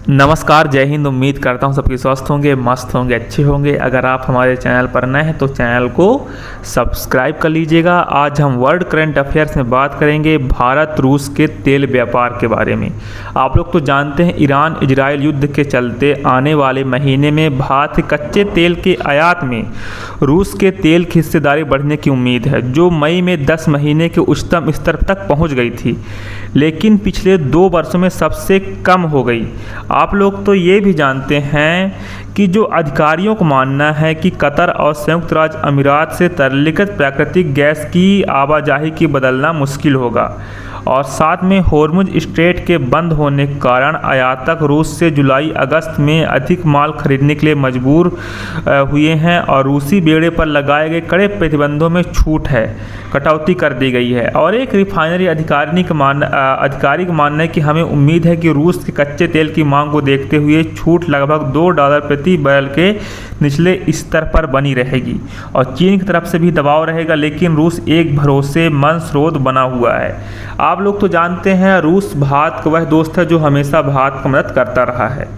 नमस्कार, जय हिंद। उम्मीद करता हूँ सबके स्वस्थ होंगे, मस्त होंगे, अच्छे होंगे। अगर आप हमारे चैनल पर नए हैं तो चैनल को सब्सक्राइब कर लीजिएगा। आज हम वर्ल्ड करंट अफेयर्स में बात करेंगे भारत रूस के तेल व्यापार के बारे में। आप लोग तो जानते हैं ईरान इजराइल युद्ध के चलते आने वाले महीने में भारत के कच्चे तेल के आयात में रूस के तेल की हिस्सेदारी बढ़ने की उम्मीद है, जो मई में 10 महीने के उच्चतम स्तर तक पहुँच गई थी, लेकिन पिछले 2 वर्षों में सबसे कम हो गई। आप लोग तो ये भी जानते हैं कि जो अधिकारियों को मानना है कि कतर और संयुक्त राज्य अमीरात से तरलीकृत प्राकृतिक गैस की आवाजाही की बदलना मुश्किल होगा, और साथ में होर्मुज स्ट्रेट के बंद होने के कारण आयातक रूस से जुलाई अगस्त में अधिक माल खरीदने के लिए मजबूर हुए हैं, और रूसी बेड़े पर लगाए गए कड़े प्रतिबंधों में कटौती कर दी गई है। और एक रिफाइनरी अधिकारी का मानना है कि हमें उम्मीद है कि रूस के कच्चे तेल की मांग को देखते हुए छूट लगभग $2 प्रति बैरल के निचले स्तर पर बनी रहेगी, और चीन की तरफ से भी दबाव रहेगा, लेकिन रूस एक भरोसेमंद स्रोत बना हुआ है। आप लोग तो जानते हैं रूस भारत का वह दोस्त है जो हमेशा भारत को मदद करता रहा है।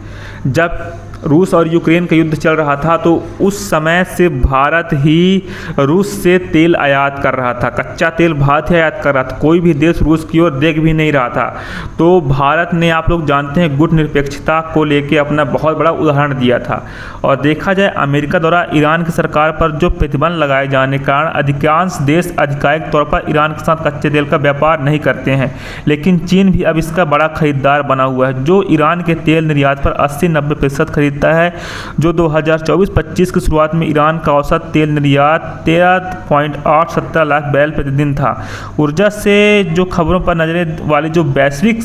जब रूस और यूक्रेन का युद्ध चल रहा था तो उस समय से भारत ही रूस से तेल आयात कर रहा था, कच्चा तेल भारत ही आयात कर रहा था, कोई भी देश रूस की ओर देख भी नहीं रहा था। तो भारत ने, आप लोग जानते हैं, गुटनिरपेक्षता को लेके अपना बहुत बड़ा उदाहरण दिया था। और देखा जाए अमेरिका द्वारा ईरान की सरकार पर जो प्रतिबंध लगाए जाने के कारण अधिकांश देश आधिकारिक तौर पर ईरान के साथ कच्चे तेल का व्यापार नहीं करते हैं, लेकिन चीन भी अब इसका बड़ा खरीदार बना हुआ है, जो ईरान के तेल निर्यात पर 80-90% खरीदता है। जो 2024-25 की शुरुआत में ईरान का औसत तेल निर्यात 13.8 लाख बैरल प्रतिदिन था। ऊर्जा से जो खबरों पर नजरें वाली जो वैश्विक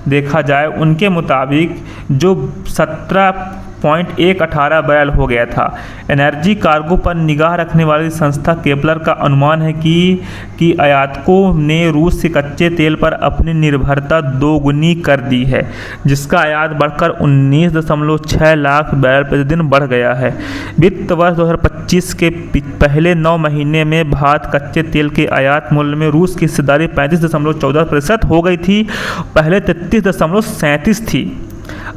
देखा जाए उनके मुताबिक जो 17.118 बैरल हो गया था। एनर्जी कार्गो पर निगाह रखने वाली संस्था केपलर का अनुमान है कि आयातकों ने रूस से कच्चे तेल पर अपनी निर्भरता दोगुनी कर दी है, जिसका आयात बढ़कर 19.6 लाख बैरल प्रतिदिन बढ़ गया है। वित्त वर्ष 2025 के पहले 9 महीने में भारत कच्चे तेल के आयात मूल्य में रूस की हिस्सेदारी 35.14% हो गई थी, पहले 33.37 थी।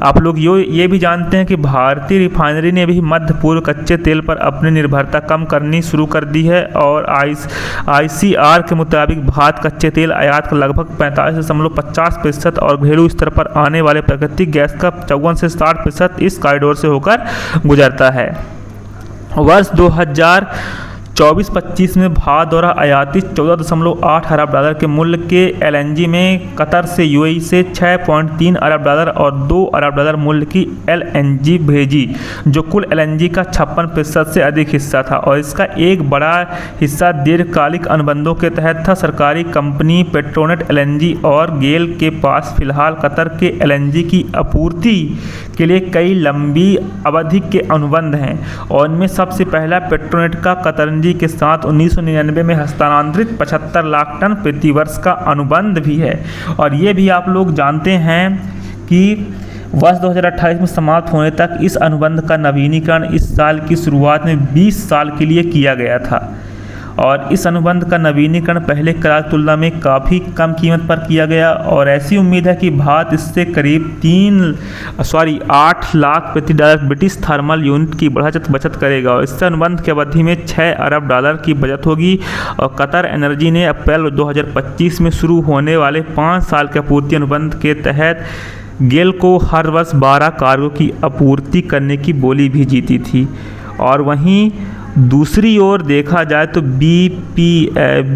आप लोग ये भी जानते हैं कि भारतीय रिफाइनरी ने भी मध्य पूर्व कच्चे तेल पर अपनी निर्भरता कम करनी शुरू कर दी है, और ICR के मुताबिक भारत कच्चे तेल आयात का लगभग 45.50% और घरेलू स्तर पर आने वाले प्राकृतिक गैस का 54 से 60% इस कॉरिडोर से होकर गुजरता है। वर्ष 2024-25 में भारत द्वारा आयातित $14.8 अरब के मूल्य के LNG में कतर से UAE से $6.3 अरब और $2 अरब मूल्य की LNG भेजी, जो कुल LNG का 56% से अधिक हिस्सा था, और इसका एक बड़ा हिस्सा दीर्घकालिक अनुबंधों के तहत था। सरकारी कंपनी पेट्रोनेट LNG और गेल के पास फिलहाल कतर के LNG की आपूर्ति के लिए कई लंबी अवधि के अनुबंध हैं, और इनमें सबसे पहला पेट्रोनेट का कतर के साथ 1999 में हस्तांतरित 75 लाख टन प्रति वर्ष का अनुबंध भी है। और ये भी आप लोग जानते हैं कि वर्ष 2028 में समाप्त होने तक इस अनुबंध का नवीनीकरण इस साल की शुरुआत में 20 साल के लिए किया गया था, और इस अनुबंध का नवीनीकरण पहले करार की तुलना में काफ़ी कम कीमत पर किया गया, और ऐसी उम्मीद है कि भारत इससे करीब 8 लाख प्रति डॉलर ब्रिटिश थर्मल यूनिट की बचत करेगा, और इससे अनुबंध की अवधि में $6 अरब की बचत होगी। और कतर एनर्जी ने अप्रैल 2025 में शुरू होने वाले 5 साल के आपूर्ति अनुबंध के तहत गेल को हर वर्ष 12 कार्गो की आपूर्ति करने की बोली भी जीती थी। और वहीं दूसरी ओर देखा जाए तो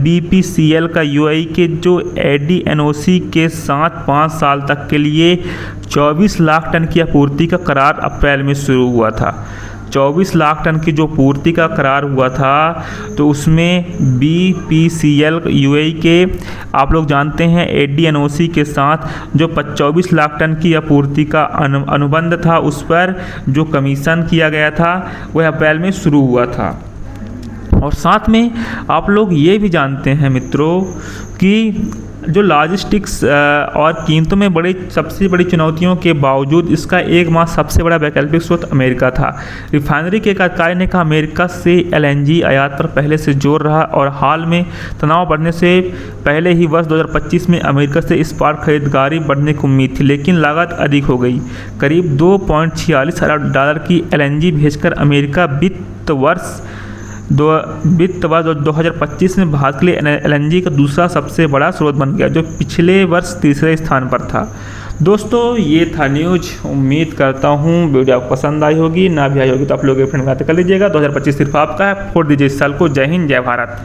BPCL का UAE के जो ADNOC के साथ 5 साल तक के लिए 24 लाख टन की आपूर्ति का करार अप्रैल में शुरू हुआ था। 24 लाख टन की जो पूर्ति का करार हुआ था, तो उसमें BPCL UAE के, आप लोग जानते हैं, ADNOC के साथ जो 24 लाख टन की आपूर्ति का अनुबंध था, उस पर जो कमीशन किया गया था वह अप्रैल में शुरू हुआ था। और साथ में आप लोग ये भी जानते हैं मित्रों कि जो लॉजिस्टिक्स और कीमतों में सबसे बड़ी चुनौतियों के बावजूद इसका एकमात्र सबसे बड़ा वैकल्पिक स्रोत अमेरिका था। रिफाइनरी के एक अधिकारी ने कहा, अमेरिका से एलएनजी आयात पर पहले से जोर रहा और हाल में तनाव बढ़ने से पहले ही वर्ष 2025 में अमेरिका से इस पार खरीदारी बढ़ने की उम्मीद थी, लेकिन लागत अधिक हो गई। करीब $2.46 अरब की एलएनजी भेजकर अमेरिका वित्त वर्ष 2025 में भारत के लिए एलएनजी का दूसरा सबसे बड़ा स्रोत बन गया, जो पिछले वर्ष तीसरे स्थान पर था। दोस्तों, ये था न्यूज। उम्मीद करता हूँ वीडियो आपको पसंद आई होगी, ना भी आई होगी तो आप लोग फ्रेंड बातें कर लीजिएगा। 2025 सिर्फ आपका है, फोड़ दीजिए इस साल को। जय हिंद, जय भारत।